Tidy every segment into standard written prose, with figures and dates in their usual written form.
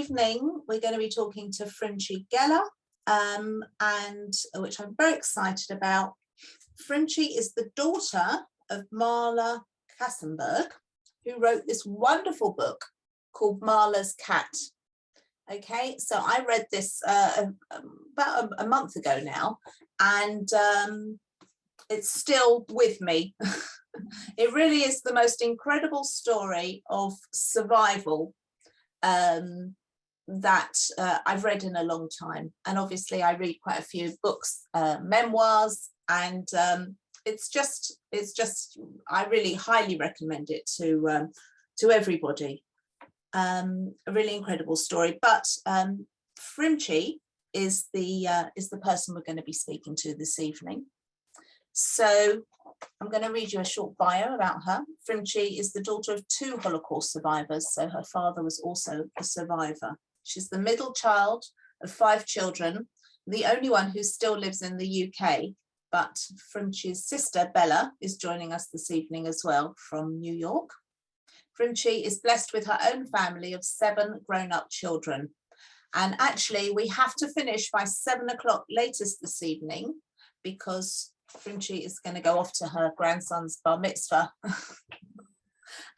evening, we're going to be talking to Frimchy Geller, and which I'm very excited about. Frimchy is the daughter of Malach Kacenberg, who wrote this wonderful book called Malach's Cat. Okay, so I read this about a month ago now, and it's still with me. It really is the most incredible story of survival that I've read in a long time. And obviously I read quite a few books, memoirs, and it's just I really highly recommend it to everybody. A really incredible story. But Frimchy is the person we're going to be speaking to this evening. So I'm going to read you a short bio about her. Frimchy is the daughter of 2 Holocaust survivors, so her father was also a survivor. She's the middle child of 5 children, the only one who still lives in the UK, but Frimchy's sister, Bella, is joining us this evening as well from New York. Frimchy is blessed with her own family of 7 grown-up children. And actually, we have to finish by 7 o'clock latest this evening, because Frimchy is going to go off to her grandson's bar mitzvah.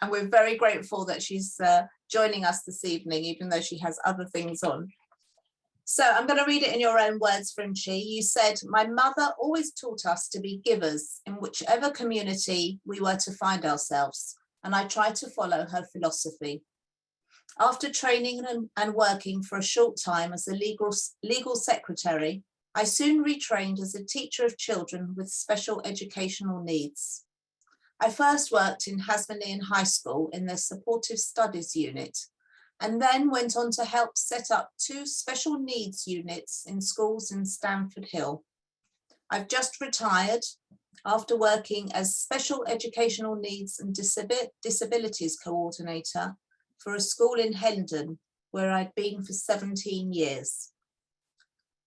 And we're very grateful that she's joining us this evening, even though she has other things on. So I'm going to read it in your own words, Frimchy. You said, "My mother always taught us to be givers in whichever community we were to find ourselves, and I tried to follow her philosophy. After training and working for a short time as a legal secretary, I soon retrained as a teacher of children with special educational needs. I first worked in Hasmonean High School in their supportive studies unit, and then went on to help set up 2 special needs units in schools in Stamford Hill. I've just retired after working as special educational needs and disabilities coordinator for a school in Hendon, where I'd been for 17 years.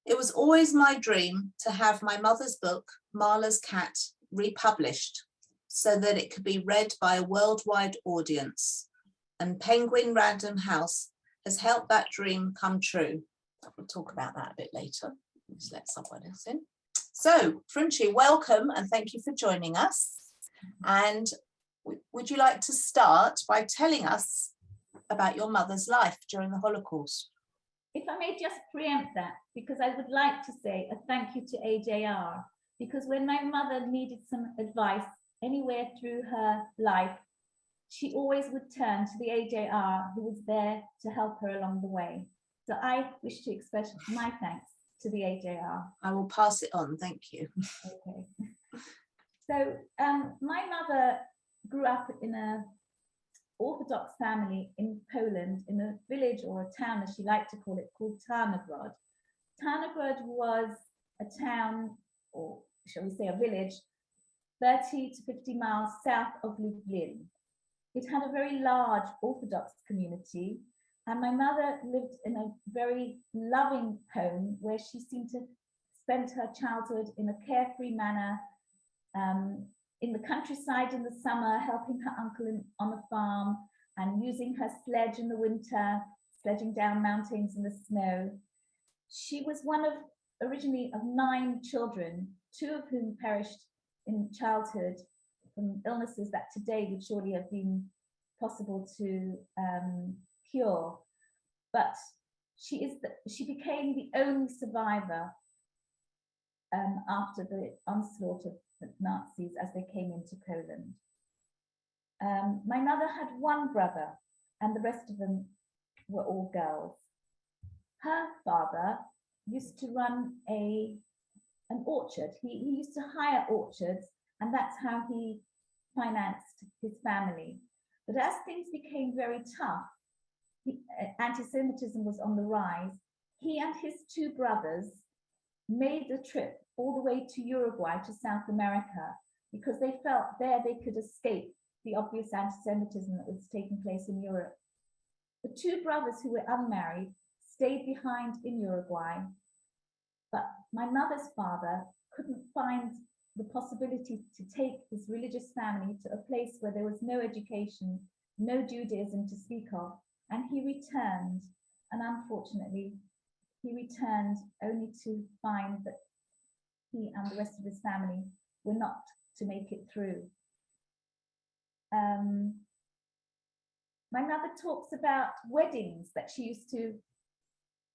It was always my dream to have my mother's book, Malach's Cat, republished so that it could be read by a worldwide audience. And Penguin Random House has helped that dream come true." We'll talk about that a bit later. Let's let someone else in. So, Frimchy, welcome and thank you for joining us. And would you like to start by telling us about your mother's life during the Holocaust? If I may just preempt that, because I would like to say a thank you to AJR, because when my mother needed some advice anywhere through her life, she always would turn to the AJR, who was there to help her along the way. So I wish to express my thanks to the AJR. I will pass it on, thank you. Okay. So my mother grew up in an Orthodox family in Poland, in a village or a town, as she liked to call it, called Tarnogrod. Tarnogrod was a town, or shall we say a village, 30 to 50 miles south of Lublin. It had a very large Orthodox community, and my mother lived in a very loving home where she seemed to spend her childhood in a carefree manner, in the countryside in the summer, helping her uncle on the farm, and using her sledge in the winter, sledging down mountains in the snow. She was one of originally of 9 children, 2 of whom perished in childhood from illnesses that today would surely have been possible to cure. But she became the only survivor after the onslaught of the Nazis as they came into Poland. My mother had 1 brother, and the rest of them were all girls. Her father used to run an orchard. He used to hire orchards, and that's how he financed his family. But as things became very tough, anti-Semitism was on the rise, he and his 2 brothers made the trip all the way to Uruguay, to South America, because they felt there they could escape the obvious anti-Semitism that was taking place in Europe. The 2 brothers who were unmarried stayed behind in Uruguay, but my mother's father couldn't find the possibility to take his religious family to a place where there was no education, no Judaism to speak of, and he returned and unfortunately, he returned only to find that he and the rest of his family were not to make it through. My mother talks about weddings that she used to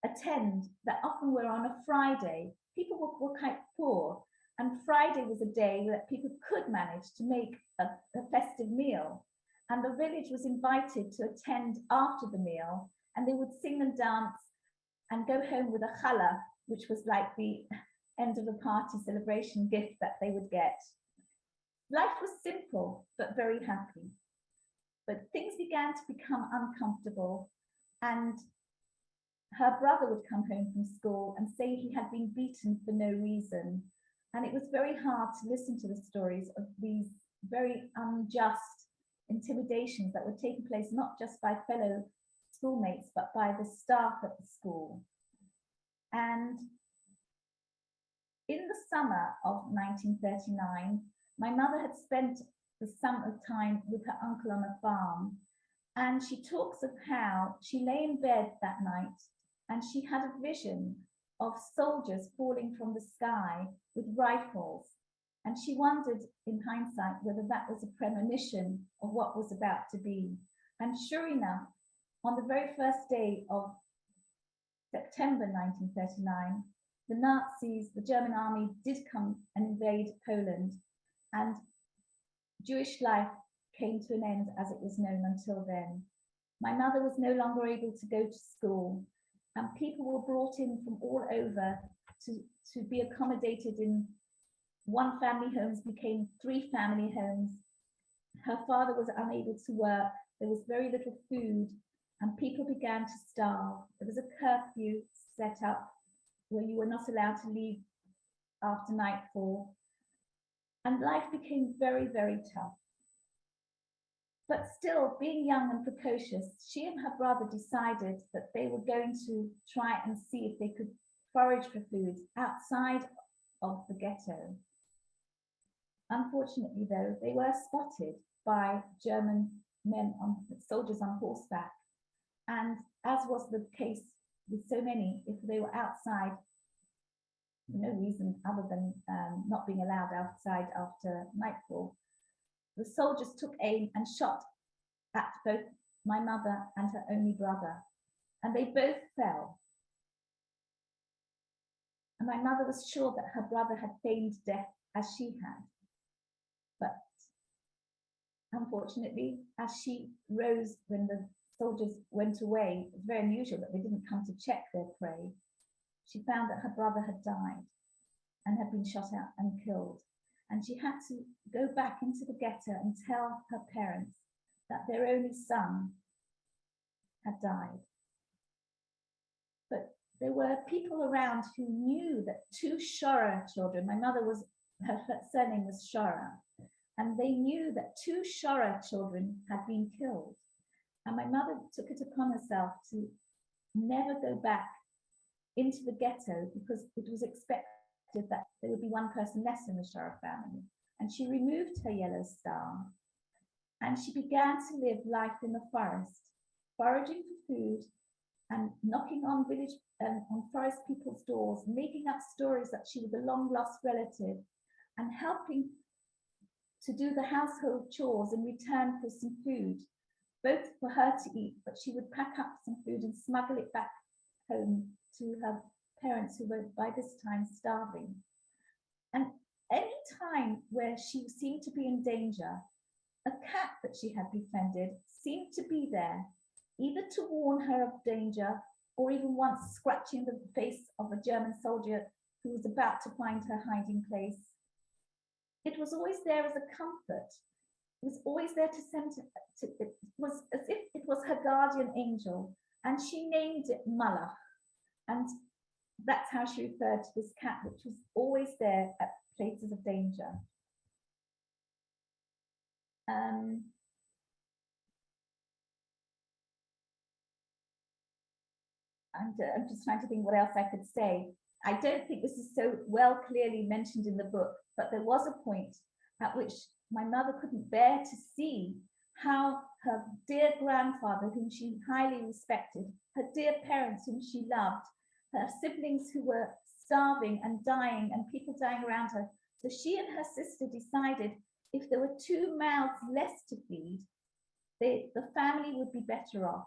attend that often were on a Friday. People were quite poor, and Friday was a day that people could manage to make a festive meal. And the village was invited to attend after the meal, and they would sing and dance and go home with a challah, which was like the end of the party celebration gift that they would get. Life was simple, but very happy. But things began to become uncomfortable, and her brother would come home from school and say he had been beaten for no reason. And it was very hard to listen to the stories of these very unjust intimidations that were taking place, not just by fellow schoolmates, but by the staff at the school. And in the summer of 1939, my mother had spent the summer time with her uncle on a farm. And she talks of how she lay in bed that night and she had a vision of soldiers falling from the sky with rifles. And she wondered in hindsight whether that was a premonition of what was about to be. And sure enough, on the very first day of September 1939, the Nazis, the German army, did come and invade Poland, and Jewish life came to an end as it was known until then. My mother was no longer able to go to school, and people were brought in from all over to be accommodated in one family homes became 3 family homes. Her father was unable to work. There was very little food, and people began to starve. There was a curfew set up where you were not allowed to leave after nightfall. And life became very, very tough. But still, being young and precocious, she and her brother decided that they were going to try and see if they could forage for food outside of the ghetto. Unfortunately, though, they were spotted by German men, soldiers on horseback. And as was the case with so many, if they were outside, for no reason other than not being allowed outside after nightfall, the soldiers took aim and shot at both my mother and her only brother, and they both fell. And my mother was sure that her brother had feigned death as she had. But unfortunately, as she rose when the soldiers went away, it was very unusual that they didn't come to check their prey. She found that her brother had died and had been shot out and killed. And she had to go back into the ghetto and tell her parents that their only son had died. But there were people around who knew that 2 Szorer children, my mother was, her surname was Szorer, and they knew that 2 Szorer children had been killed. And my mother took it upon herself to never go back into the ghetto because it was expected that there would be one person less in the Szorer family. And she removed her yellow star and she began to live life in the forest, foraging for food and knocking on village on forest people's doors, making up stories that she was a long lost relative and helping to do the household chores in return for some food, both for her to eat, but she would pack up some food and smuggle it back home to her parents who were by this time starving. And any time where she seemed to be in danger, a cat that she had befriended seemed to be there, either to warn her of danger or even once scratching the face of a German soldier who was about to find her hiding place. It was always there as a comfort. It was always there to send it was as if it was her guardian angel, and she named it Malach. And that's how she referred to this cat, which was always there at places of danger. I'm just trying to think what else I could say. I don't think this is so well clearly mentioned in the book, but there was a point at which my mother couldn't bear to see how her dear grandfather, whom she highly respected, her dear parents whom she loved, her siblings who were starving and dying and people dying around her. So she and her sister decided if there were 2 mouths less to feed, the family would be better off.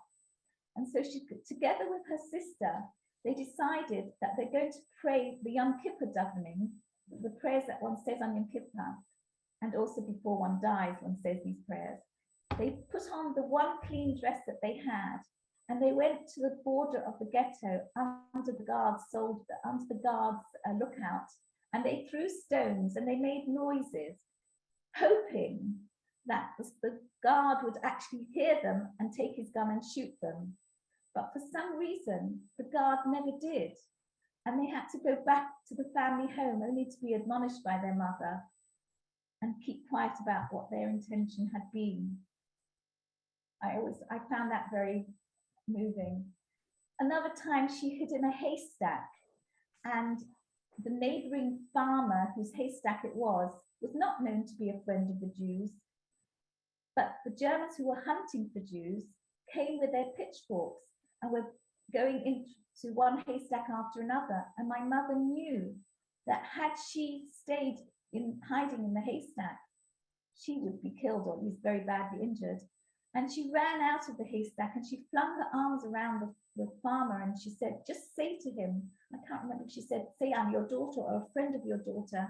And so she, together with her sister, they decided that they're going to pray the Yom Kippur davening, the prayers that one says on Yom Kippur, and also before one dies, one says these prayers. They put on the one clean dress that they had, and they went to the border of the ghetto under the guards' lookout, and they threw stones and they made noises, hoping that the guard would actually hear them and take his gun and shoot them. But for some reason, the guard never did. And they had to go back to the family home only to be admonished by their mother and keep quiet about what their intention had been. I found that very moving. Another time she hid in a haystack, and the neighboring farmer whose haystack it was not known to be a friend of the Jews, but the Germans who were hunting for Jews came with their pitchforks and were going into one haystack after another. And my mother knew that had she stayed hiding in the haystack, she would be killed or at least very badly injured. And she ran out of the haystack and she flung her arms around the farmer and she said, just say to him, I can't remember if she said, say I'm your daughter or a friend of your daughter.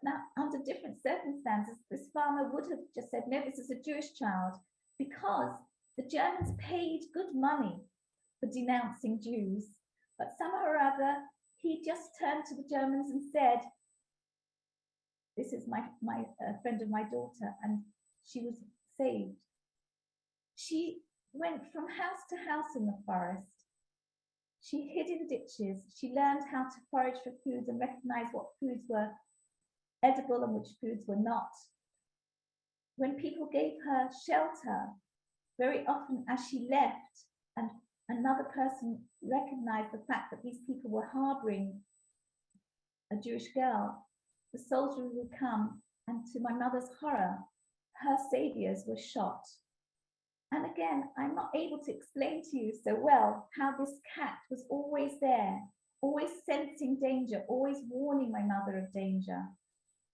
Now, under different circumstances, this farmer would have just said, no, this is a Jewish child, because the Germans paid good money for denouncing Jews. But somehow or other, he just turned to the Germans and said, this is my friend of my daughter, and she was saved. She went from house to house in the forest. She hid in ditches. She learned how to forage for foods and recognize what foods were edible and which foods were not. When people gave her shelter, very often as she left and another person recognized the fact that these people were harboring a Jewish girl, the soldier would come, and to my mother's horror, her saviors were shot. And again, I'm not able to explain to you so well how this cat was always there, always sensing danger, always warning my mother of danger.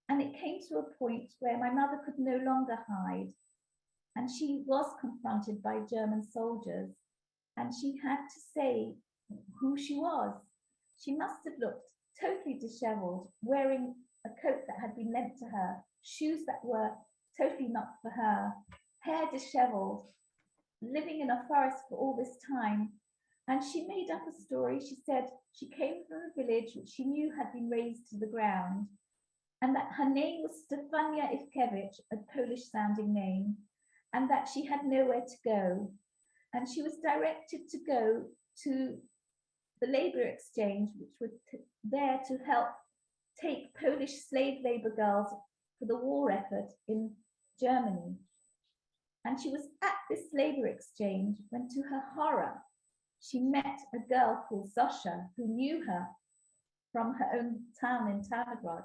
And it came to a point where my mother could no longer hide, and she was confronted by German soldiers, and she had to say who she was. She must have looked totally disheveled, wearing a coat that had been lent to her, shoes that were totally not for her, hair disheveled, living in a forest for all this time. And she made up a story. She said she came from a village which she knew had been razed to the ground, and that her name was Stefania Ivkiewicz, a Polish-sounding name, and that she had nowhere to go. And she was directed to go to the labor exchange, which was there to help take Polish slave labor girls for the war effort in Germany. And she was at this labor exchange when, to her horror, she met a girl called Szorer, who knew her from her own town in Tarnogrod.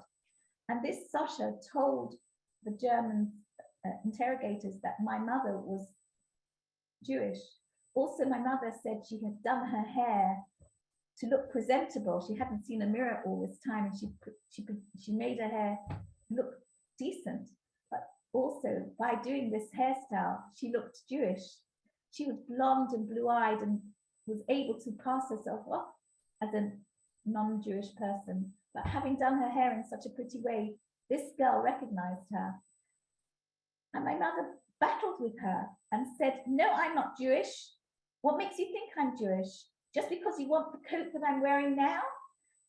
And this Szorer told the German interrogators that my mother was Jewish. Also, my mother said she had done her hair to look presentable. She hadn't seen a mirror all this time, and she made her hair look decent. But also, by doing this hairstyle, she looked Jewish. She was blonde and blue-eyed and was able to pass herself off as a non-Jewish person. But having done her hair in such a pretty way, this girl recognized her. And my mother battled with her and said, no, I'm not Jewish. What makes you think I'm Jewish? Just because you want the coat that I'm wearing now?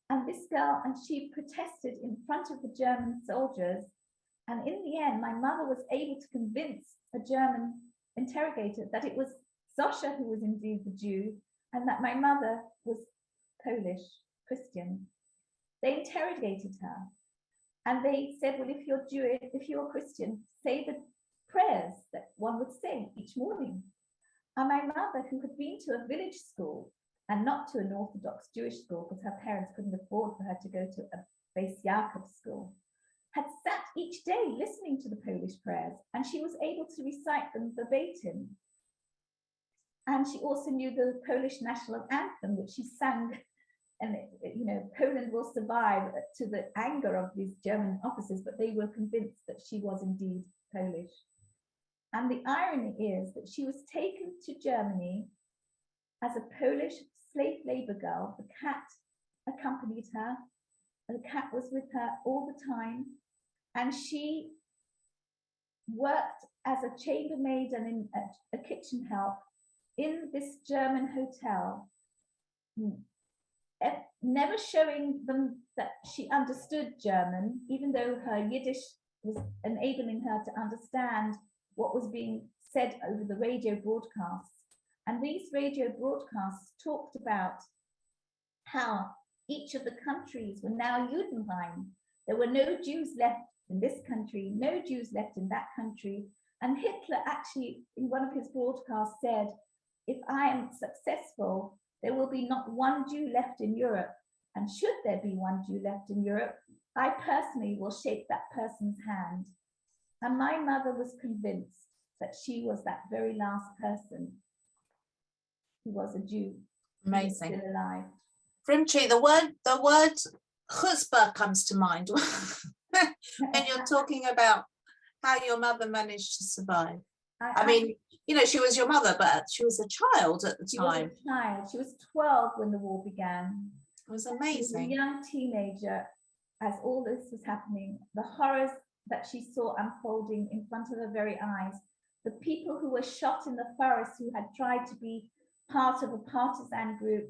And this girl, and she protested in front of the German soldiers. And in the end, my mother was able to convince a German interrogator that it was Szorer who was indeed the Jew, and that my mother was Polish, Christian. They interrogated her, and they said, well, if you're Jewish, if you're Christian, say the prayers that one would say each morning. And my mother, who had been to a village school and not to an Orthodox Jewish school because her parents couldn't afford for her to go to a Beis Yaakov school, had sat each day listening to the Polish prayers, and she was able to recite them verbatim. And she also knew the Polish national anthem, which she sang. And, you know, Poland will survive, to the anger of these German officers, but they were convinced that she was indeed Polish. And the irony is that she was taken to Germany as a Polish slave labor girl. The cat accompanied her, and the cat was with her all the time. And she worked as a chambermaid and a kitchen help in this German hotel, never showing them that she understood German, even though her Yiddish was enabling her to understand what was being said over the radio broadcasts. And these radio broadcasts talked about how each of the countries were now Judenrein. There were no Jews left in this country, no Jews left in that country. And Hitler actually, in one of his broadcasts, said, if I am successful, there will be not one Jew left in Europe. And should there be one Jew left in Europe, I personally will shake that person's hand. And my mother was convinced that she was that very last person who was a Jew. Amazing. Still alive. Frimchy, the word chutzpah comes to mind when you're talking about how your mother managed to survive. I mean, you know, she was your mother, but she was a child at the time. She was a child. She was 12 when the war began. It was amazing. She was a young teenager as all this was happening. The horrors that she saw unfolding in front of her very eyes. The people who were shot in the forest who had tried to be part of a partisan group.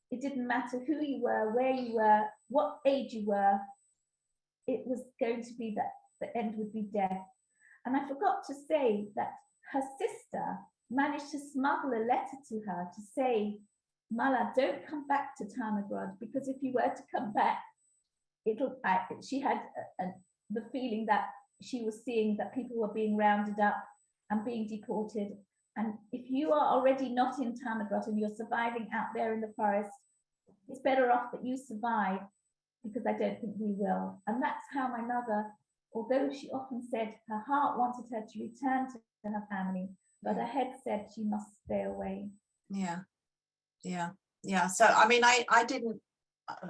It didn't matter who you were, where you were, what age you were. It was going to be that the end would be death. And I forgot to say that her sister managed to smuggle a letter to her to say, Malach, don't come back to Tarnogrod, because if you were to come back, she had the feeling that she was seeing that people were being rounded up and being deported. And if you are already not in Tarnogrod and you're surviving out there in the forest, it's better off that you survive, because I don't think we will. And that's how my mother, although she often said her heart wanted her to return to her family, but her head said she must stay away. Yeah. So, I mean, I didn't,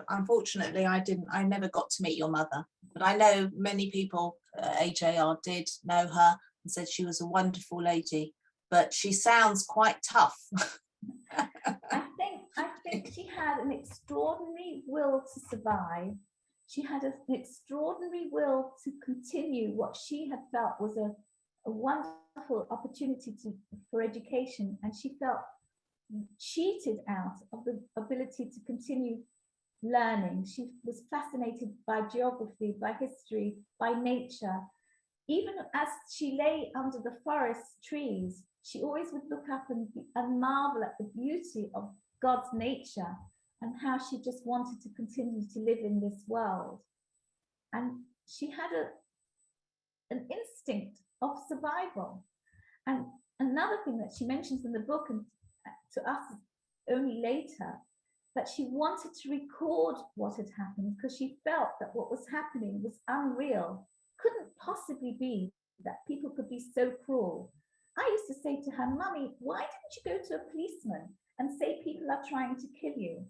unfortunately, I never got to meet your mother, but I know many people, AJR did know her and said she was a wonderful lady, but she sounds quite tough. I think she had an extraordinary will to survive. She had an extraordinary will to continue what she had felt was a wonderful opportunity for education, and she felt cheated out of the ability to continue learning. She was fascinated by geography, by history, by nature. Even as she lay under the forest trees, she always would look up and marvel at the beauty of God's nature and how she just wanted to continue to live in this world. And she had an instinct of survival. And another thing that she mentions in the book, and to us only later, that she wanted to record what had happened because she felt that what was happening was unreal. Couldn't possibly be that people could be so cruel. I used to say to her, Mummy, why didn't you go to a policeman and say people are trying to kill you?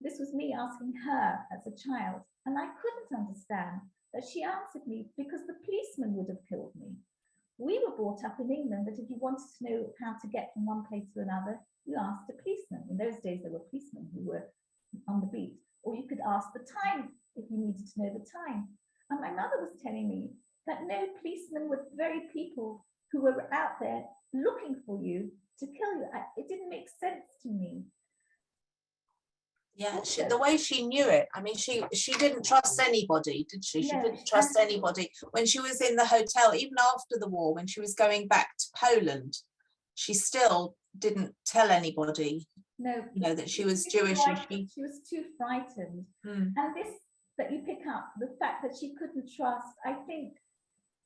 This was me asking her as a child, and I couldn't understand that she answered me, because the policeman would have killed me. We were brought up in England that if you wanted to know how to get from one place to another, you asked a policeman. In those days, there were policemen who were on the beat, or you could ask the time if you needed to know the time. And my mother was telling me that no, policemen were the very people who were out there looking for you to kill you. It didn't make sense to me. Yeah, the way she knew it. I mean, she didn't trust anybody, did she? She didn't trust anybody. When she was in the hotel, even after the war, when she was going back to Poland, she still didn't tell anybody. No, you know, that she was Jewish. She was too frightened. And this that you pick up, the fact that she couldn't trust, I think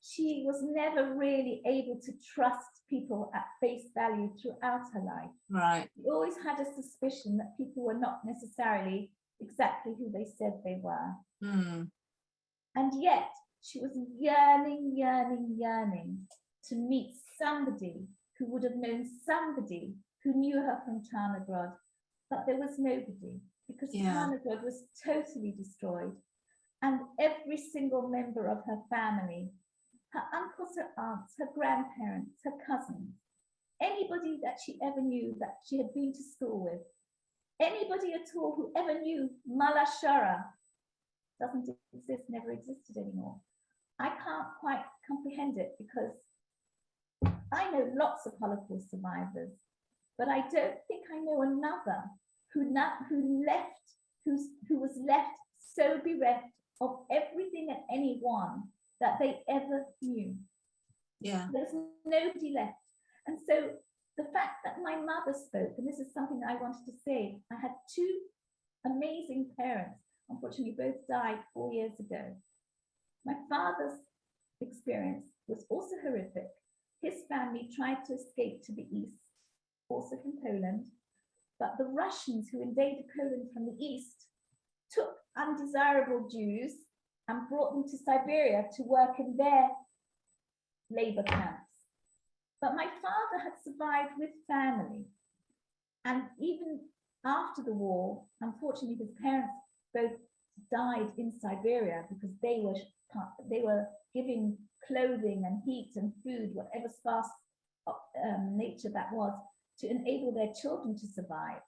she was never really able to trust people at face value throughout her life. Right. She always had a suspicion that people were not necessarily exactly who they said they were. And yet She was yearning, yearning, yearning to meet somebody who would have known somebody who knew her from Tarnogrod, but there was nobody, because Tarnogrod was totally destroyed. And every single member of her family, her uncles, her aunts, her grandparents, her cousins, anybody that she ever knew that she had been to school with, anybody at all who ever knew Malach Szorer, doesn't exist, never existed anymore. I can't quite comprehend it, because I know lots of Holocaust survivors, but I don't think I know another who was left so bereft of everything and anyone that they ever knew. Yeah. There's nobody left. And so the fact that my mother spoke, and this is something I wanted to say, I had two amazing parents. Unfortunately, both died 4 years ago. My father's experience was also horrific. His family tried to escape to the east, also from Poland, but the Russians who invaded Poland from the east took undesirable Jews and brought them to Siberia to work in their labor camps. But my father had survived with family. And even after the war, unfortunately, his parents both died in Siberia because they were giving clothing and heat and food, whatever sparse nature that was, to enable their children to survive.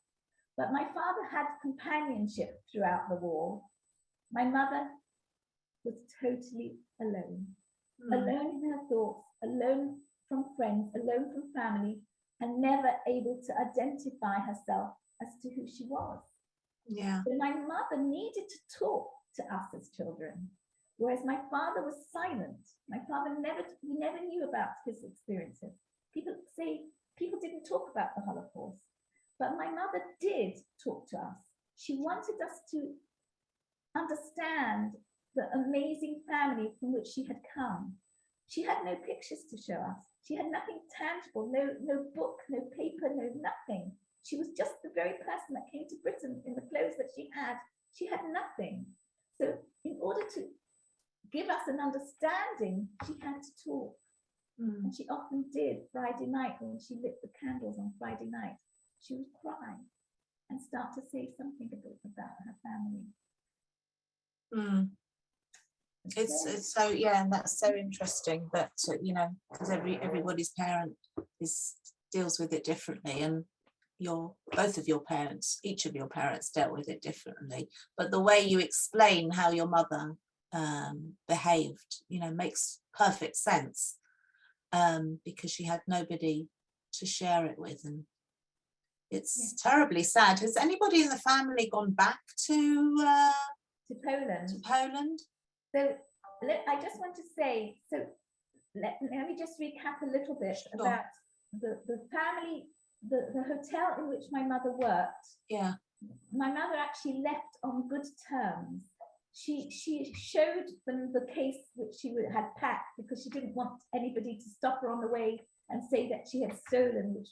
But my father had companionship throughout the war. My mother was totally alone, alone in her thoughts, alone from friends, alone from family, and never able to identify herself as to who she was. Yeah. So my mother needed to talk to us as children, whereas my father was silent. My father we never knew about his experiences. People say people didn't talk about the Holocaust, but my mother did talk to us. She wanted us to understand the amazing family from which she had come. She had no pictures to show us. She had nothing tangible, no book, no paper, no nothing. She was just the very person that came to Britain in the clothes that she had. She had nothing. So in order to give us an understanding, she had to talk. And she often did. Friday night, when she lit the candles on Friday night, she would cry and start to say something about her family. It's so, yeah, and that's so interesting that because everybody's parent deals with it differently, and both of your parents, each of your parents dealt with it differently, but the way you explain how your mother behaved makes perfect sense, because she had nobody to share it with, and it's terribly sad. Has anybody in the family gone back to Poland? So I just want to say, let me just recap a little bit about the family, the hotel in which my mother worked. Yeah. My mother actually left on good terms. She showed them the case which she had packed, because she didn't want anybody to stop her on the way and say that she had stolen, which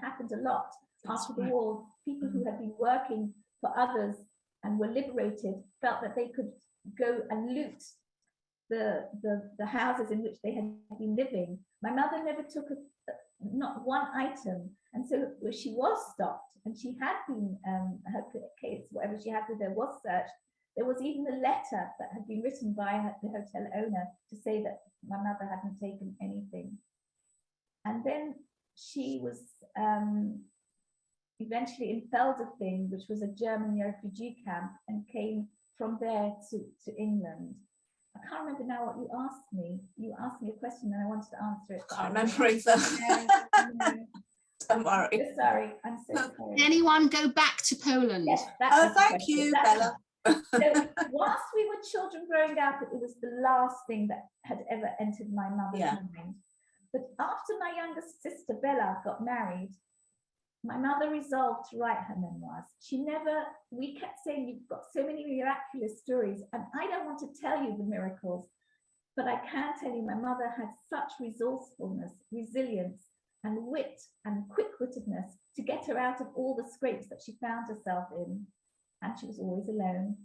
happened a lot after the war. People who had been working for others and were liberated felt that they could go and loot the houses in which they had been living. My mother never took not one item, and so she was stopped, and she had been her case, whatever she had with her, was searched. There was even a letter that had been written by the hotel owner to say that my mother hadn't taken anything. And then she was eventually in Feldafing, which was a German refugee camp, and came from there to England. I can't remember now what you asked me. You asked me a question and I wanted to answer it. I can't remember either. No. Don't worry. I'm so sorry. I'm so sorry. Did anyone go back to Poland? Yes, thank you, Bella. So whilst we were children growing up, it was the last thing that had ever entered my mother's mind. But after my youngest sister, Bella, got married, my mother resolved to write her memoirs. We kept saying, you've got so many miraculous stories, and I don't want to tell you the miracles, but I can tell you my mother had such resourcefulness, resilience, and wit and quick-wittedness to get her out of all the scrapes that she found herself in, and she was always alone.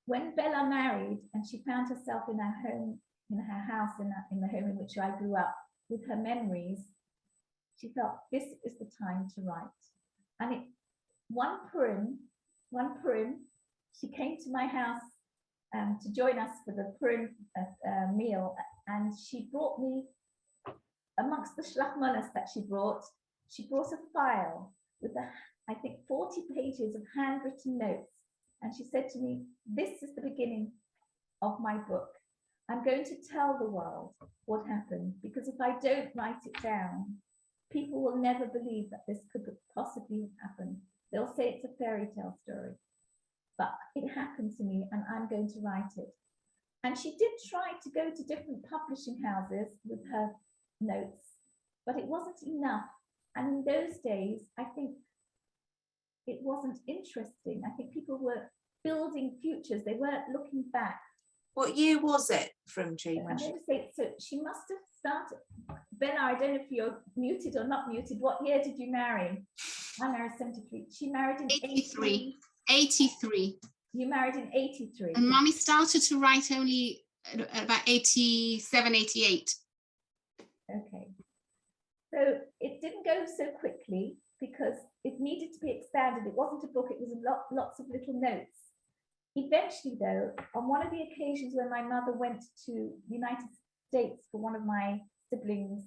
when Bella married and she found herself in her home, in her house, in the home in which I grew up, with her memories, she felt this is the time to write. And one Purim, she came to my house to join us for the Purim meal, and she brought me, amongst the shlachmanas that she brought a file with, I think, 40 pages of handwritten notes. And she said to me, this is the beginning of my book. I'm going to tell the world what happened, because if I don't write it down, people will never believe that this could possibly happen. They'll say it's a fairy tale story, but it happened to me and I'm going to write it. And she did try to go to different publishing houses with her notes, but it wasn't enough. And in those days, I think it wasn't interesting. I think people were building futures. They weren't looking back. What year was it, Frimchy? I'm going to say, so she must have started. Bella, I don't know if you're muted or not muted. What year did you marry? I married 73. She married in 83. 83. You married in 83. And Mommy started to write only at about 87, 88. Okay. So it didn't go so quickly because it needed to be expanded. It wasn't a book, it was lots of little notes. Eventually, though, on one of the occasions when my mother went to the United States for one of my siblings,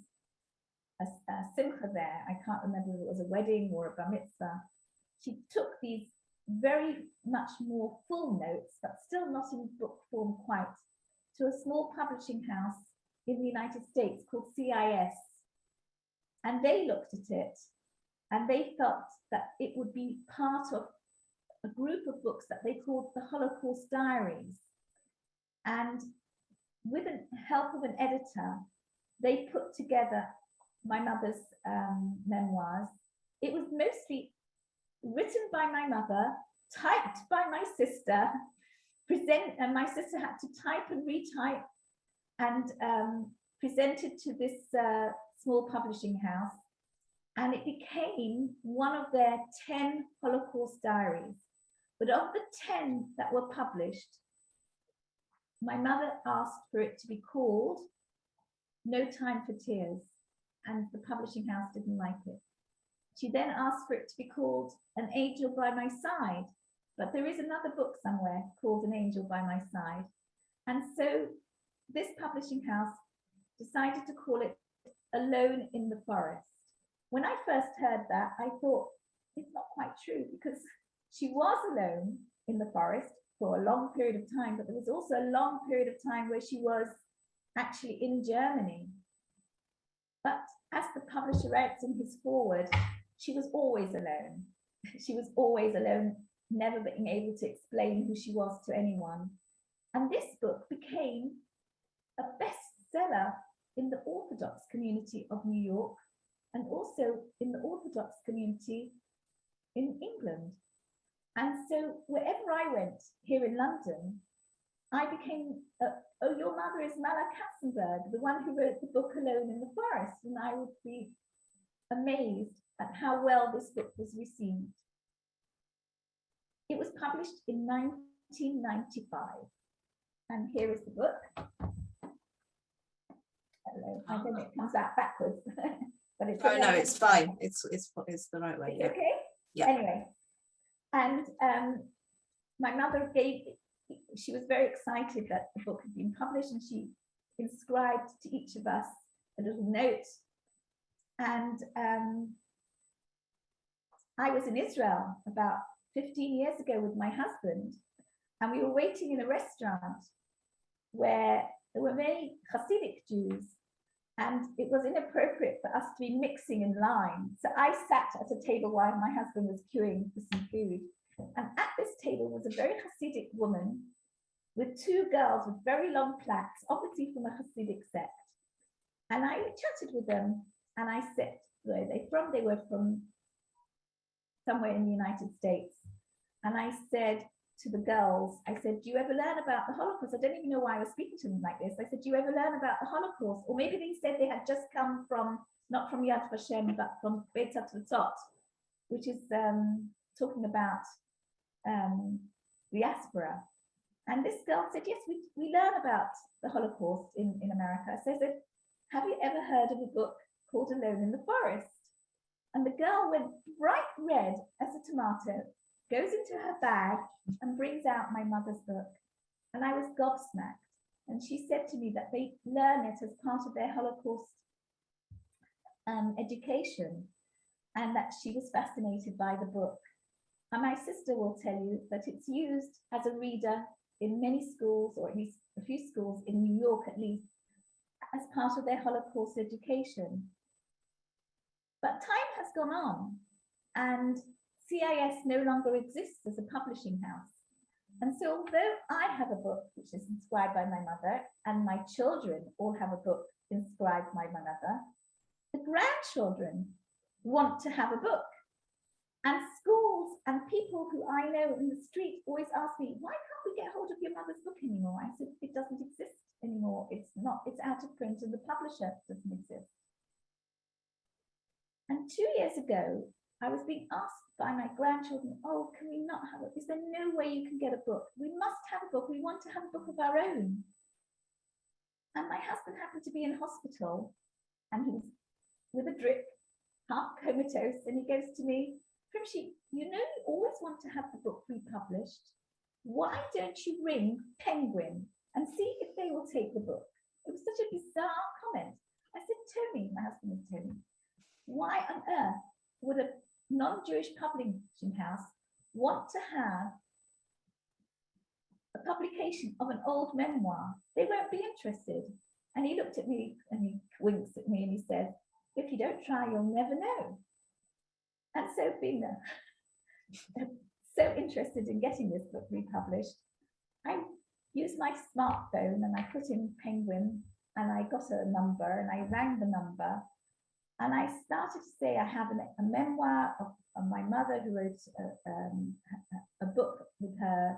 a simcha there, I can't remember if it was a wedding or a bar mitzvah, she took these very much more full notes, but still not in book form quite, to a small publishing house in the United States called CIS. And they looked at it and they felt that it would be part of a group of books that they called the Holocaust Diaries. And with the help of an editor, they put together my mother's memoirs. It was mostly written by my mother, typed by my sister, and my sister had to type and retype and presented to this small publishing house. And it became one of their 10 Holocaust diaries. But of the 10 that were published, my mother asked for it to be called No Time for Tears, and the publishing house didn't like it. She then asked for it to be called An Angel by My Side, but there is another book somewhere called An Angel by My Side. And so this publishing house decided to call it Alone in the Forest. When I first heard that, I thought, it's not quite true, because she was alone in the forest for a long period of time, but there was also a long period of time where she was actually in Germany. But as the publisher writes in his foreword, she was always alone. She was always alone, never being able to explain who she was to anyone. And this book became a bestseller in the Orthodox community of New York, and also in the Orthodox community in England. And so wherever I went here in London, I became, oh, your mother is Malach Kacenberg, the one who wrote the book Alone in the Forest. And I would be amazed at how well this book was received. It was published in 1995. And here is the book. Hello, I don't know, it comes out backwards. But it's oh no, it's fine. It's the right way. It's yeah. okay. Yeah. Anyway, and my mother she was very excited that the book had been published, and she inscribed to each of us a little note. And I was in Israel about 15 years ago with my husband, and we were waiting in a restaurant where there were many Hasidic Jews, and it was inappropriate for us to be mixing in line. So I sat at a table while my husband was queuing for some food. And at this table was a very Hasidic woman with two girls with very long plaits, obviously from a Hasidic sect. And I chatted with them, and I said, where are they from? They were from somewhere in the United States. And I said to the girls, I said, do you ever learn about the Holocaust? I don't even know why I was speaking to them like this. I said, do you ever learn about the Holocaust? Or maybe they said they had just come from, not from Yad Vashem, but from Beit Atvatot, which is talking about diaspora. And this girl said, yes, we learn about the Holocaust in America. So I said, have you ever heard of a book called Alone in the Forest? And the girl went bright red as a tomato, goes into her bag and brings out my mother's book. And I was gobsmacked. And she said to me that they learn it as part of their Holocaust education, and that she was fascinated by the book. And my sister will tell you that it's used as a reader in many schools, or at least a few schools in New York at least, as part of their Holocaust education. But time has gone on, and CIS no longer exists as a publishing house. And so although I have a book which is inscribed by my mother, and my children all have a book inscribed by my mother, the grandchildren want to have a book. And schools and people who I know in the street always ask me, why can't we get hold of your mother's book anymore? I said, it doesn't exist anymore. It's out of print, and the publisher doesn't exist. And 2 years ago, I was being asked by my grandchildren, oh, can we not have it? Is there no way you can get a book? We must have a book. We want to have a book of our own. And my husband happened to be in hospital, and he was with a drip, half comatose, and he goes to me, Frimchy, you know you always want to have the book republished. Why don't you ring Penguin and see if they will take the book? It was such a bizarre comment. I said, Tony, my husband is Tony, why on earth would a non-Jewish publishing house want to have a publication of an old memoir? They won't be interested. And he looked at me and he winks at me and he said, if you don't try, you'll never know. And so being so interested in getting this book republished, I used my smartphone and I put in Penguin and I got a number and I rang the number and I started to say I have a memoir of my mother who wrote a book with her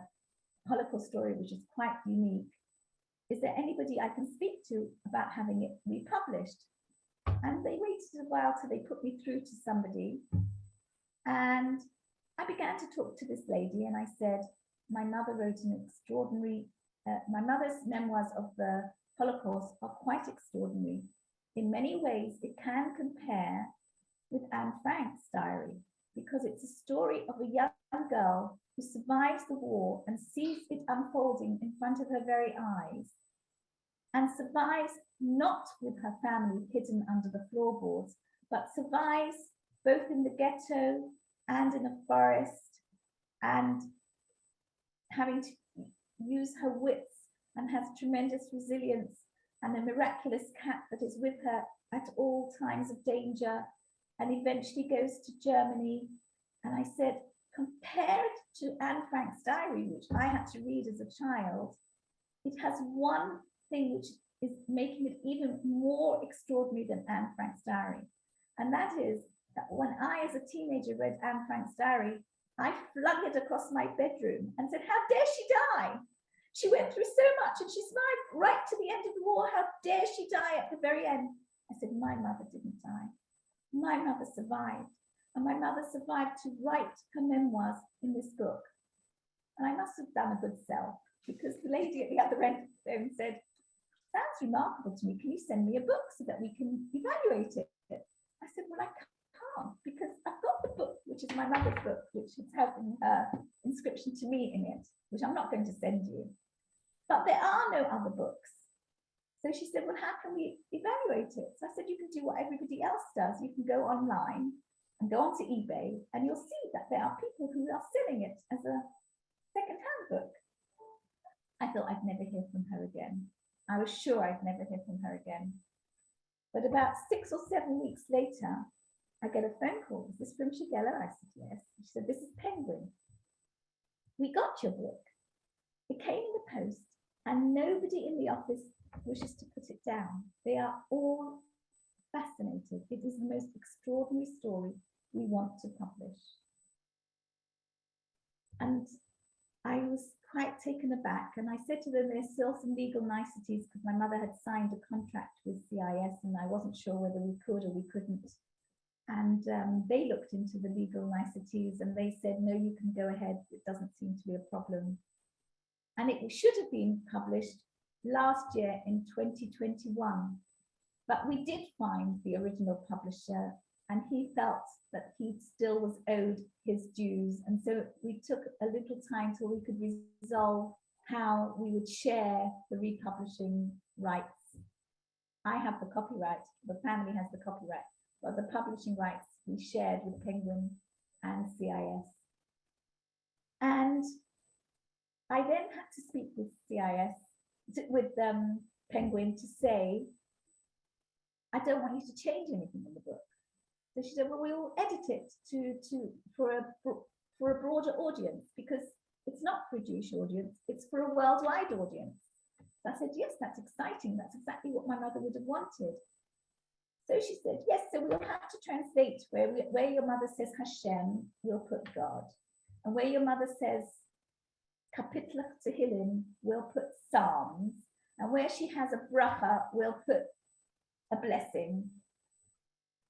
Holocaust story, which is quite unique. Is there anybody I can speak to about having it republished? And they waited a while till they put me through to somebody. And I began to talk to this lady and I said, my mother wrote an extraordinary, my mother's memoirs of the Holocaust are quite extraordinary. In many ways, it can compare with Anne Frank's diary because it's a story of a young girl who survives the war and sees it unfolding in front of her very eyes and survives not with her family hidden under the floorboards, but survives both in the ghetto and in a forest and having to use her wits and has tremendous resilience and a miraculous cat that is with her at all times of danger and eventually goes to Germany. And I said, compared to Anne Frank's diary, which I had to read as a child, it has one thing which is making it even more extraordinary than Anne Frank's diary. And that is that when I, as a teenager, read Anne Frank's diary, I flung it across my bedroom and said, how dare she die? She went through so much and she survived right to the end of the war. How dare she die at the very end? I said, my mother didn't die. My mother survived. And my mother survived to write her memoirs in this book. And I must have done a good sell because the lady at the other end of the phone said, sounds remarkable to me. Can you send me a book so that we can evaluate it? I said, well, I can't because I've got the book, which is my mother's book, which is having her inscription to me in it, which I'm not going to send you. But there are no other books. So she said, well, how can we evaluate it? So I said, you can do what everybody else does. You can go online and go onto eBay and you'll see that there are people who are selling it as a second-hand book. I thought I'd never hear from her again. I was sure I'd never hear from her again. But about 6 or 7 weeks later, I get a phone call. Is this Frimchy Geller? I said, yes. She said, this is Penguin. We got your book. It came in the post and nobody in the office wishes to put it down. They are all fascinated. It is the most extraordinary story we want to publish. And I was quite taken aback. And I said to them, there's still some legal niceties because my mother had signed a contract with CIS and I wasn't sure whether we could or we couldn't. And they looked into the legal niceties and they said, no, you can go ahead. It doesn't seem to be a problem. and it should have been published last year in 2021. But we did find the original publisher, and he felt that he still was owed his dues. And so we took a little time till we could resolve how we would share the republishing rights. I have the copyright, the family has the copyright, but the publishing rights we shared with Penguin and CIS. And I then had to speak with CIS, with Penguin, to say, I don't want you to change anything in the book. So she said, well, we will edit it for a broader audience, because it's not for a Jewish audience, it's for a worldwide audience. So I said, yes, that's exciting. That's exactly what my mother would have wanted. So she said, yes, so we'll have to translate where your mother says Hashem, we'll put God. And where your mother says Kapitlach Tehillim, we'll put Psalms. And where she has a bracha, we'll put a blessing.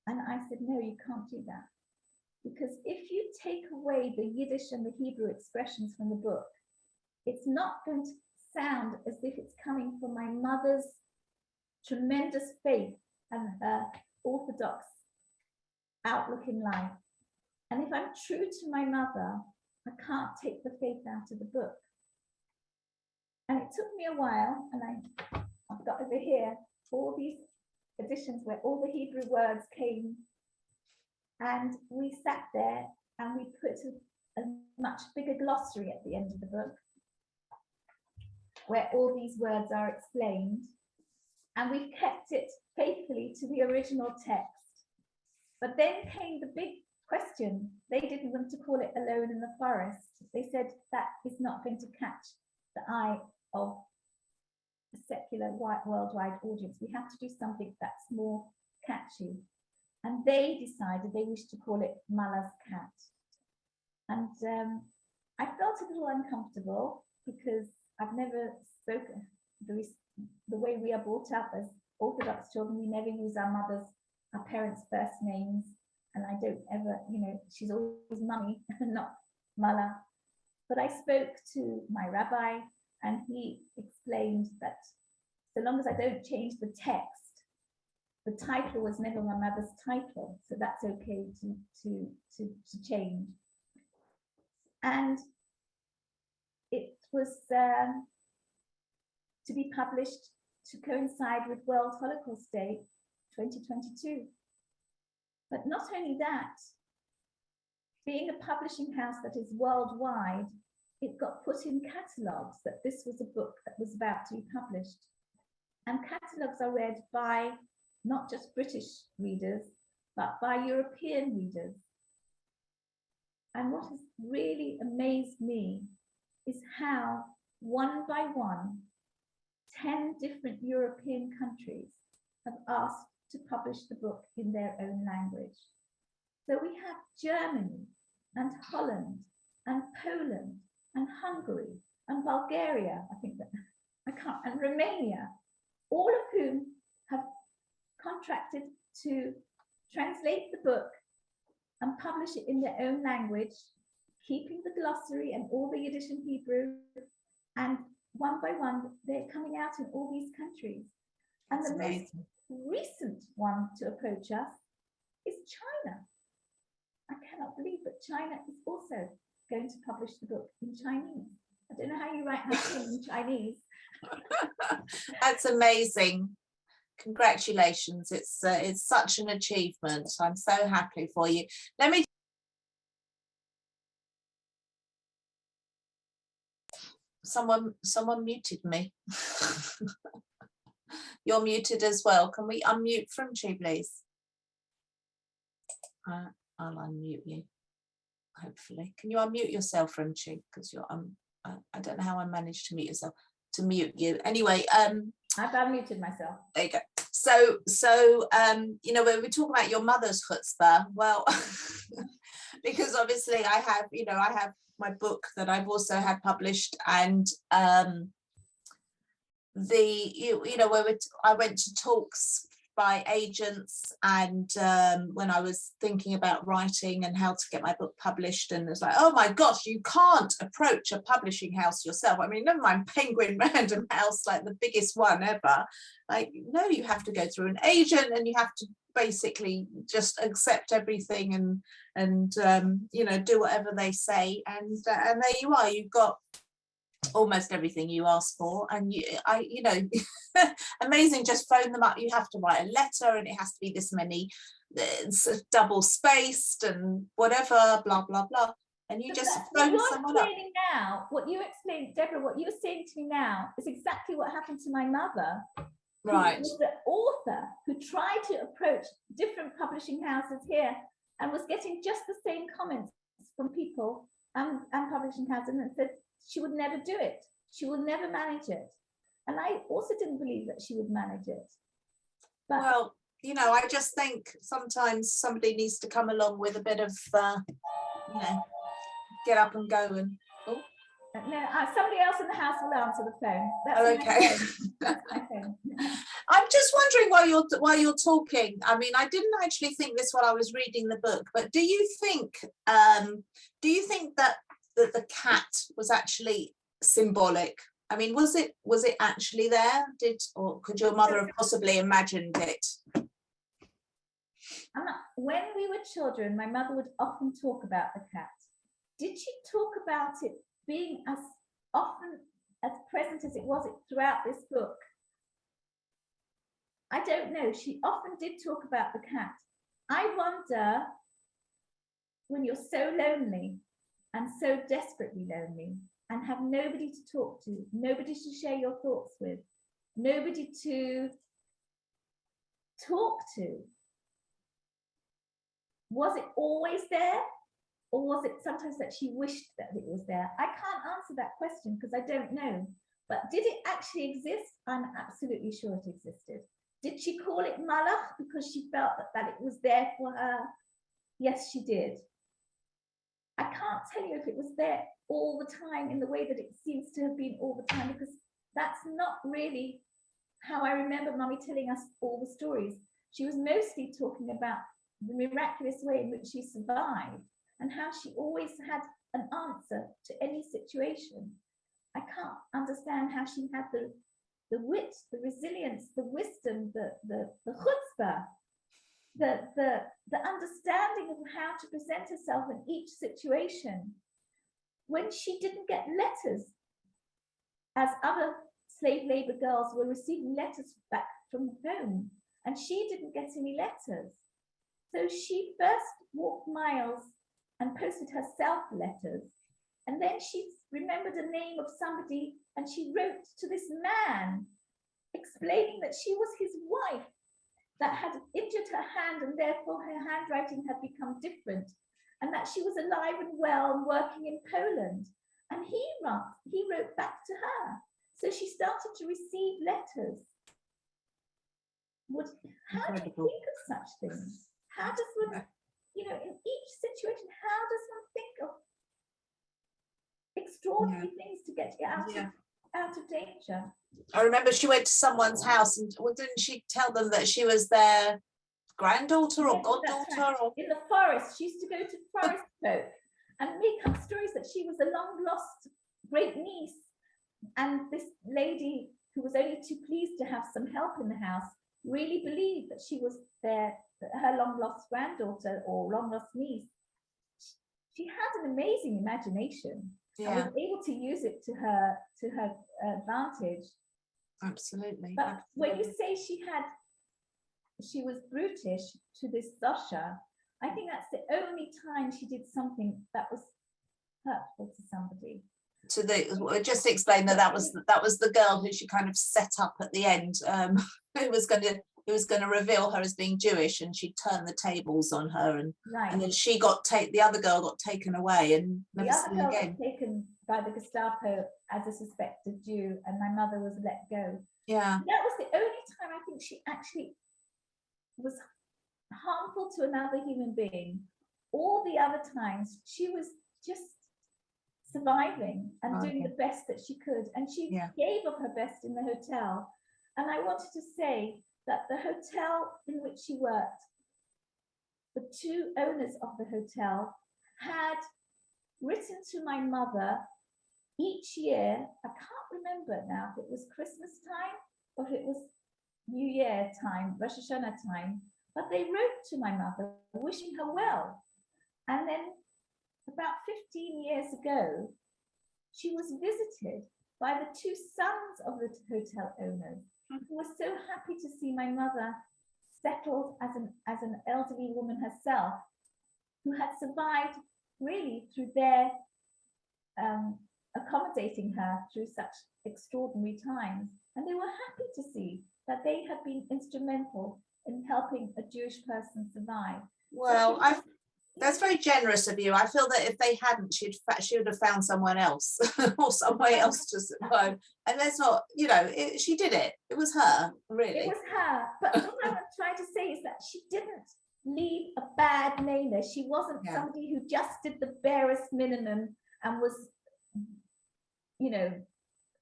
And I said, no, you can't do that. Because if you take away the Yiddish and the Hebrew expressions from the book, it's not going to sound as if it's coming from my mother's tremendous faith and her orthodox outlook in life. And if I'm true to my mother, I can't take the faith out of the book. And it took me a while, and I've got over here all these editions where all the Hebrew words came, and we sat there and we put a much bigger glossary at the end of the book where all these words are explained, and we've kept it faithfully to the original text. But then came the big question. They didn't want to call it Alone in the Forest. They said that is not going to catch the eye of a secular worldwide audience. We have to do something that's more catchy. And they decided they wished to call it Malach's Cat. And I felt a little uncomfortable because I've never spoken, the way we are brought up as Orthodox children, we never use our parents' first names. And I don't ever, she's always mummy, not Malach. But I spoke to my rabbi, and he explained that so long as I don't change the text, the title was never my mother's title, so that's okay to change. And it was to be published to coincide with World Holocaust Day 2022. But not only that, being a publishing house that is worldwide, it got put in catalogues that this was a book that was about to be published. And catalogues are read by not just British readers, but by European readers. And what has really amazed me is how, one by one, 10 different European countries have asked to publish the book in their own language. So we have Germany and Holland and Poland and Hungary and Bulgaria, and Romania, all of whom have contracted to translate the book and publish it in their own language, keeping the glossary and all the Yiddish and Hebrew, and one by one, they're coming out in all these countries. And the most recent one to approach us is China. I cannot believe that China is also going to publish the book in Chinese. I don't know how you write that in Chinese. That's amazing. Congratulations. It's such an achievement. I'm so happy for you. Let me someone muted me. You're muted as well. Can we unmute Frimchy, please? I'll unmute you, hopefully. Can you unmute yourself, Frimchy? Because you're I don't know how I managed to mute you. Anyway, I've unmuted myself. There you go. So when we talk about your mother's chutzpah, well, because obviously I have my book that I've also had published, and I went to talks by agents, and when I was thinking about writing and how to get my book published, and it's like, oh my gosh, you can't approach a publishing house yourself. I mean, never mind Penguin Random House, like the biggest one ever. Like, no, you have to go through an agent, and you have to basically just accept everything and you know, do whatever they say, and there you are, you've got almost everything you ask for, and you know, amazing, just phone them up. You have to write a letter, and it has to be this many, double spaced and whatever, blah blah blah, and you just phone someone up. Now, what you explained, Deborah, what you're saying to me now is exactly what happened to my mother, right? Who was the author who tried to approach different publishing houses here and was getting just the same comments from people and publishing houses, and said she would never do it. She will never manage it. And I also didn't believe that she would manage it. But, well, you know, I just think sometimes somebody needs to come along with a bit of, you know, get up and go and. Oh. No, somebody else in the house will answer the phone. That's okay. That's my phone. I'm just wondering while you're talking. I mean, I didn't actually think this while I was reading the book, but do you think that the cat was actually symbolic? I mean, was it actually there? Or could your mother have possibly imagined it? When we were children, my mother would often talk about the cat. Did she talk about it being as often as present as it was throughout this book? I don't know. She often did talk about the cat. I wonder, when you're so lonely and so desperately lonely and have nobody to talk to, nobody to share your thoughts with, nobody to talk to, was it always there? Or was it sometimes that she wished that it was there? I can't answer that question because I don't know. But did it actually exist? I'm absolutely sure it existed. Did she call it Malach because she felt that it was there for her? Yes, she did. I can't tell you if it was there all the time in the way that it seems to have been all the time, because that's not really how I remember Mummy telling us all the stories. She was mostly talking about the miraculous way in which she survived, and how she always had an answer to any situation. I can't understand how she had the wit, the resilience, the wisdom, the chutzpah, the understanding of how to present herself in each situation. When she didn't get letters, as other slave labor girls were receiving letters back from home, and she didn't get any letters. So she first walked miles and posted herself letters, and then she remembered the name of somebody, and she wrote to this man explaining that she was his wife, that had injured her hand, and therefore her handwriting had become different, and that she was alive and well and working in Poland. And he wrote back to her. So she started to receive letters. How do you think of such things? How does one, you know, in each situation, how does one think of extraordinary things to get you out of danger? I remember she went to someone's house, and didn't she tell them that she was their granddaughter or goddaughter? Right. Or in the forest, she used to go to forest folk and make up stories that she was a long lost great niece, and this lady who was only too pleased to have some help in the house really believed that she was her long lost granddaughter or long lost niece. She had an amazing imagination, and was able to use it to her advantage. Absolutely. But when you say she was brutish to this Szorer, I think that's the only time she did something that was hurtful to somebody. Just explain that was the girl who she kind of set up at the end, who was going to reveal her as being Jewish, and she turned the tables on her, and then she the other girl got taken away and never seen again. The other girl got taken by the Gestapo as a suspected Jew, and my mother was let go. Yeah, that was the only time I think she actually was harmful to another human being. All the other times she was just surviving and doing the best that she could, and she gave of her best in the hotel. And I wanted to say that the hotel in which she worked, the two owners of the hotel had written to my mother each year. I can't remember now if it was Christmas time or if it was New Year time, Rosh Hashanah time, but they wrote to my mother wishing her well. And then about 15 years ago, she was visited by the two sons of the hotel owners, who were so happy to see my mother settled as an elderly woman herself, who had survived really through their accommodating her through such extraordinary times. And they were happy to see that they had been instrumental in helping a Jewish person survive. Well, that's very generous of you. I feel that if they hadn't, she would have found someone else or somewhere else to survive. And that's not, you know, she did it. It was her, really. It was her. But what I'm trying to say is that she didn't leave a bad name there. She wasn't somebody who just did the barest minimum and was, you know,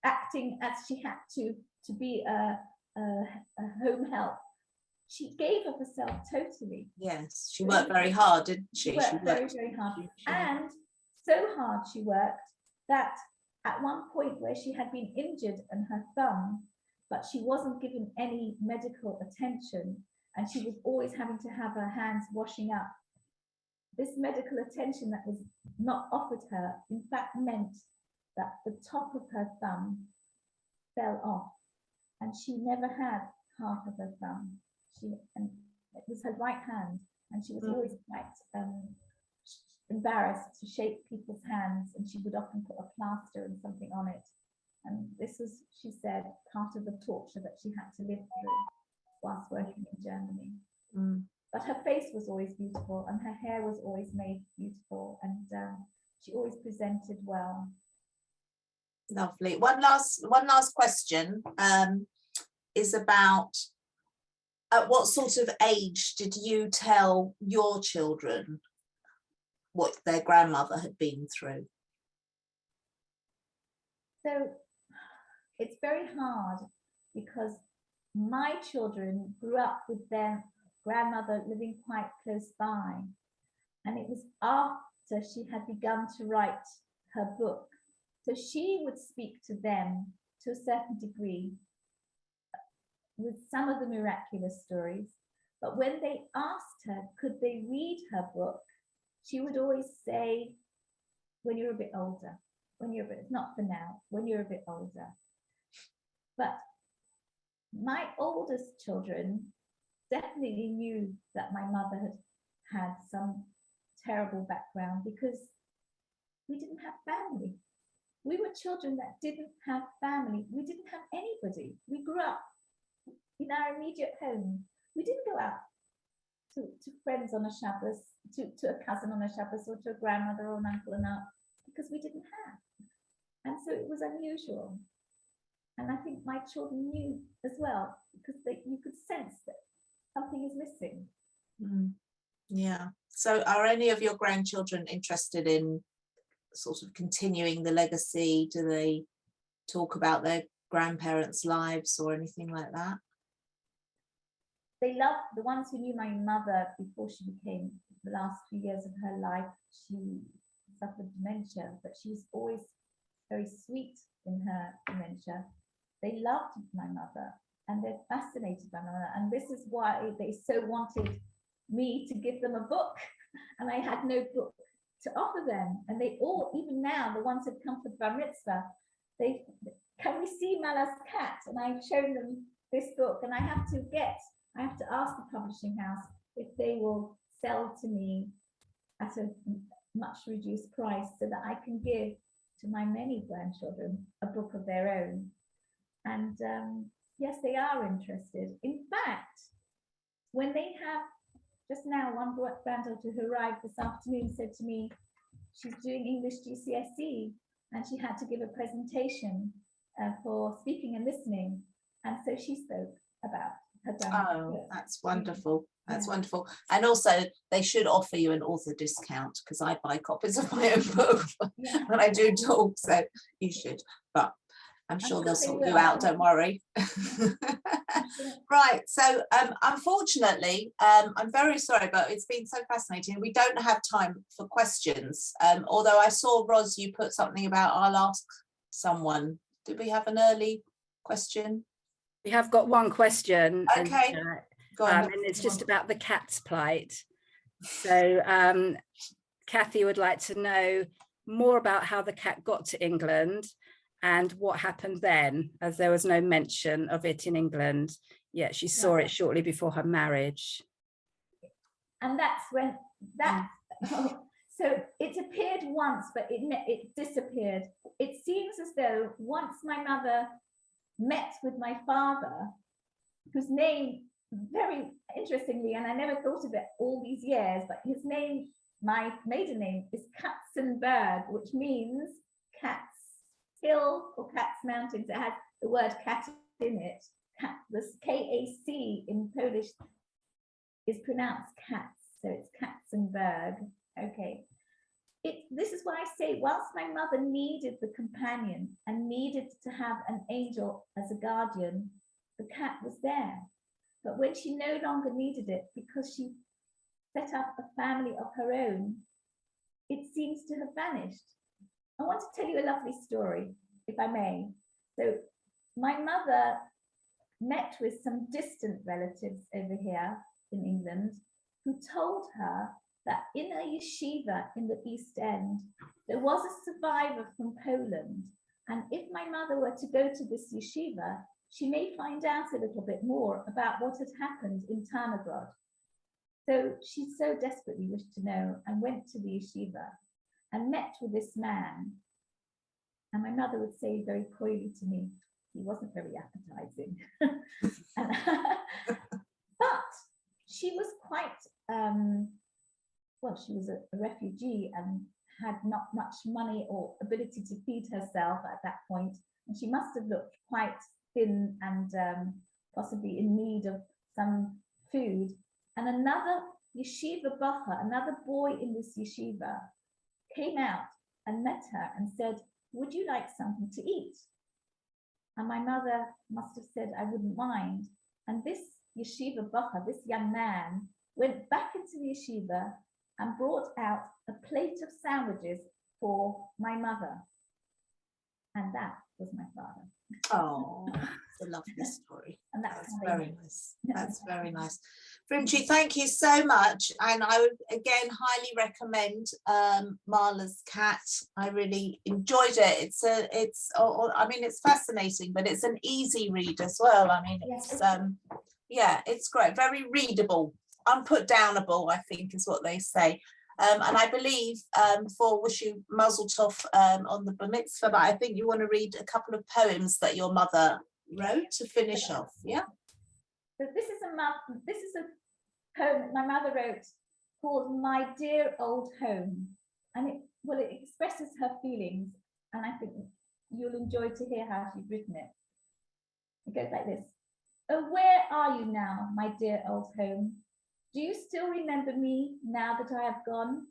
acting as she had to be a home help. She gave of herself totally. Yes, she worked very hard, didn't she? She worked very, very hard. And so hard she worked that at one point where she had been injured in her thumb, but she wasn't given any medical attention, and she was always having to have her hands washing up. This medical attention that was not offered her, in fact, meant that the top of her thumb fell off, and she never had half of her thumb. And it was her right hand, and she was always quite embarrassed to shake people's hands, and she would often put a plaster and something on it. And this was, she said, part of the torture that she had to live through whilst working in Germany. But her face was always beautiful, and her hair was always made beautiful, and she always presented well. Lovely. One last question is about at what sort of age did you tell your children what their grandmother had been through? So it's very hard because my children grew up with their grandmother living quite close by, and it was after she had begun to write her book. So she would speak to them to a certain degree with some of the miraculous stories, but when they asked her, could they read her book, she would always say, when you're a bit older, it's not for now, when you're a bit older. But my oldest children definitely knew that my mother had some terrible background because we didn't have family. We were children that didn't have family. We didn't have anybody. We grew up in our immediate home. We didn't go out to friends on a Shabbos, to a cousin on a Shabbos, or to a grandmother or an uncle and aunt, because we didn't have. And so it was unusual. And I think my children knew as well, because you could sense that something is missing. Yeah. So are any of your grandchildren interested in sort of continuing the legacy? Do they talk about their grandparents' lives or anything like that? They love the ones who knew my mother before she became, the last few years of her life, she suffered dementia, but she was always very sweet in her dementia. They loved my mother and they're fascinated by my mother. And this is why they so wanted me to give them a book. And I had no book to offer them. And they all, even now, the ones who've come for the Bar Mitzvah, can we see Malach's cat? And I've shown them this book, and I have to ask the publishing house if they will sell to me at a much reduced price so that I can give to my many grandchildren a book of their own. And yes, they are interested. In fact, when they have, just now, one granddaughter who arrived this afternoon said to me, she's doing English GCSE and she had to give a presentation for speaking and listening. And so she spoke about her grandmother. Oh, that's wonderful. That's wonderful. And also they should offer you an author discount, because I buy copies of my own book when I do talk, so you should. But I'm sure sure they'll they sort you will. out, don't worry. Right, so unfortunately, I'm very sorry, but it's been so fascinating. We don't have time for questions, although I saw, Ros, you put something about I'll ask someone. Did we have an early question? We have got one question. Okay, go on. And it's just about the cat's plight. So Kathy would like to know more about how the cat got to England and what happened then, as there was no mention of it in England, yet she saw it shortly before her marriage. And that's when so it appeared once, but it disappeared. It seems as though once my mother met with my father, whose name, very interestingly, and I never thought of it all these years, but his name, my maiden name, is Kacenberg, which means Cat's Hill or Cat's Mountains. It has the word cat in it. This K-A-C in Polish is pronounced cats, so it's Kacenberg. Okay. This is why I say, whilst my mother needed the companion and needed to have an angel as a guardian, the cat was there. But when she no longer needed it because she set up a family of her own, it seems to have vanished. I want to tell you a lovely story, if I may. So my mother met with some distant relatives over here in England who told her that in a yeshiva in the East End, there was a survivor from Poland. And if my mother were to go to this yeshiva, she may find out a little bit more about what had happened in Tarnogrod. So she so desperately wished to know and went to the yeshiva and met with this man. And my mother would say very coyly to me, he wasn't very appetizing. But she was quite, well, she was a refugee and had not much money or ability to feed herself at that point. And she must have looked quite thin and possibly in need of some food. And another yeshiva bacher, another boy in this yeshiva, came out and met her and said, would you like something to eat? And my mother must have said, I wouldn't mind. And this yeshiva bacher, this young man, went back into the yeshiva and brought out a plate of sandwiches for my mother. And that was my father. Oh, it's a lovely story. And that's very nice. That's very nice. Frimchy, thank you so much. And I would again highly recommend Marla's Cat. I really enjoyed it. I mean, it's fascinating, but it's an easy read as well. I mean, it's yeah, it's great, very readable, unputdownable, I think is what they say. And I believe for wish you Mazel Tov on the Bar Mitzvah, but I think you want to read a couple of poems that your mother wrote to finish off. Yeah. So this is a poem that my mother wrote called My Dear Old Home, and it expresses her feelings, and I think you'll enjoy to hear how she's written it. It goes like this. Oh, where are you now, my dear old home? Do you still remember me now that I have gone?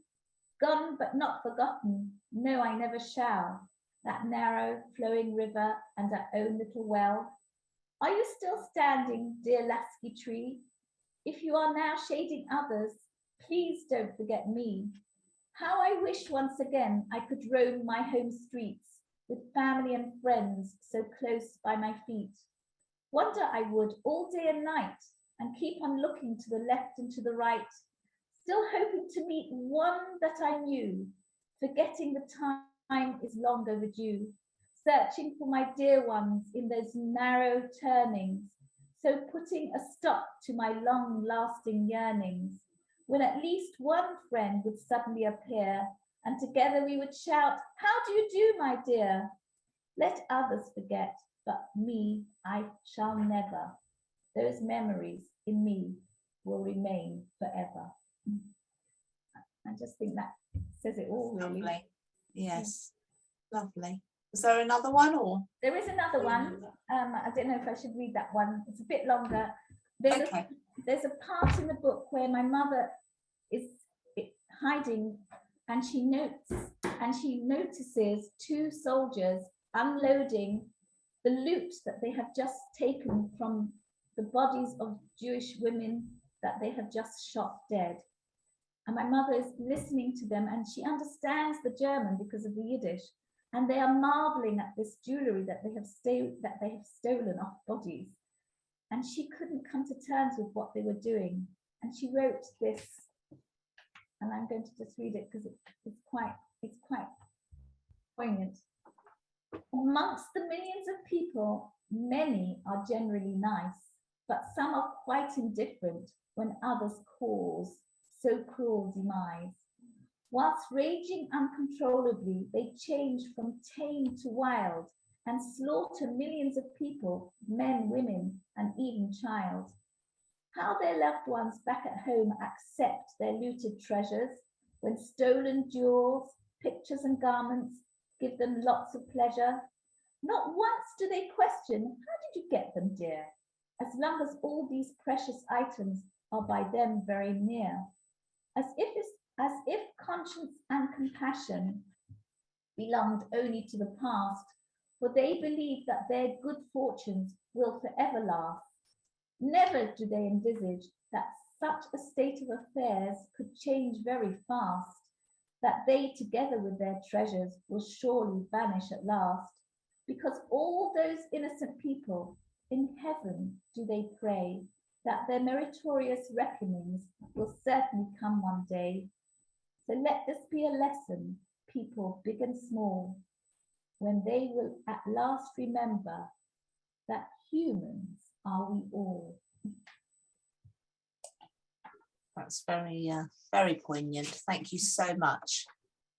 Gone but not forgotten, no, I never shall. That narrow flowing river and our own little well. Are you still standing, dear lasky tree? If you are now shading others, please don't forget me. How I wish once again I could roam my home streets with family and friends so close by my feet. Wonder I would all day and night and keep on looking to the left and to the right, still hoping to meet one that I knew, forgetting the time is long overdue, searching for my dear ones in those narrow turnings, so putting a stop to my long-lasting yearnings, when at least one friend would suddenly appear, and together we would shout, how do you do, my dear? Let others forget, but me I shall never. Those memories in me will remain forever. I just think that says it all, really. Lovely. Yes, lovely. Is there another one, or? There is another one. I don't know if I should read that one. It's a bit longer. There's a part in the book where my mother is hiding, and she notices two soldiers unloading the loot that they have just taken from the bodies of Jewish women that they have just shot dead. And my mother is listening to them, and she understands the German because of the Yiddish, and they are marveling at this jewelry that they have stolen off bodies. And she couldn't come to terms with what they were doing. And she wrote this, and I'm going to just read it because it's quite poignant. Amongst the millions of people, many are generally nice, but some are quite indifferent when others cause so cruel demise. Whilst raging uncontrollably, they change from tame to wild and slaughter millions of people, men, women, and even child. How their loved ones back at home accept their looted treasures when stolen jewels, pictures and garments give them lots of pleasure. Not once do they question, how did you get them, dear? As long as all these precious items are by them very near. As if conscience and compassion belonged only to the past, for they believe that their good fortunes will forever last. Never do they envisage that such a state of affairs could change very fast, that they together with their treasures will surely vanish at last, because all those innocent people in heaven do they pray that their meritorious reckonings will certainly come one day. So let this be a lesson, people big and small, when they will at last remember that humans are we all. That's very poignant. Thank you so much.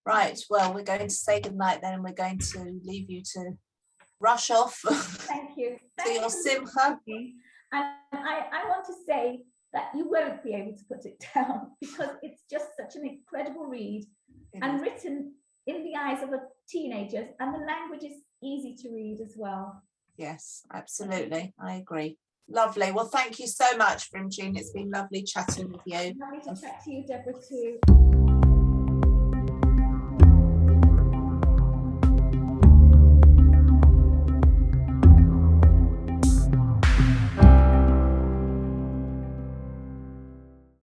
Right, well, we're going to say goodnight then, and we're going to leave you to rush off. Thank you. To your simcha. And I want to say that you won't be able to put it down because it's just such an incredible read and written in the eyes of a teenager, and the language is easy to read as well. Yes, absolutely. I agree. Lovely. Well, thank you so much, Frimchy. It's been lovely chatting with you. Lovely to chat to you, Deborah, too.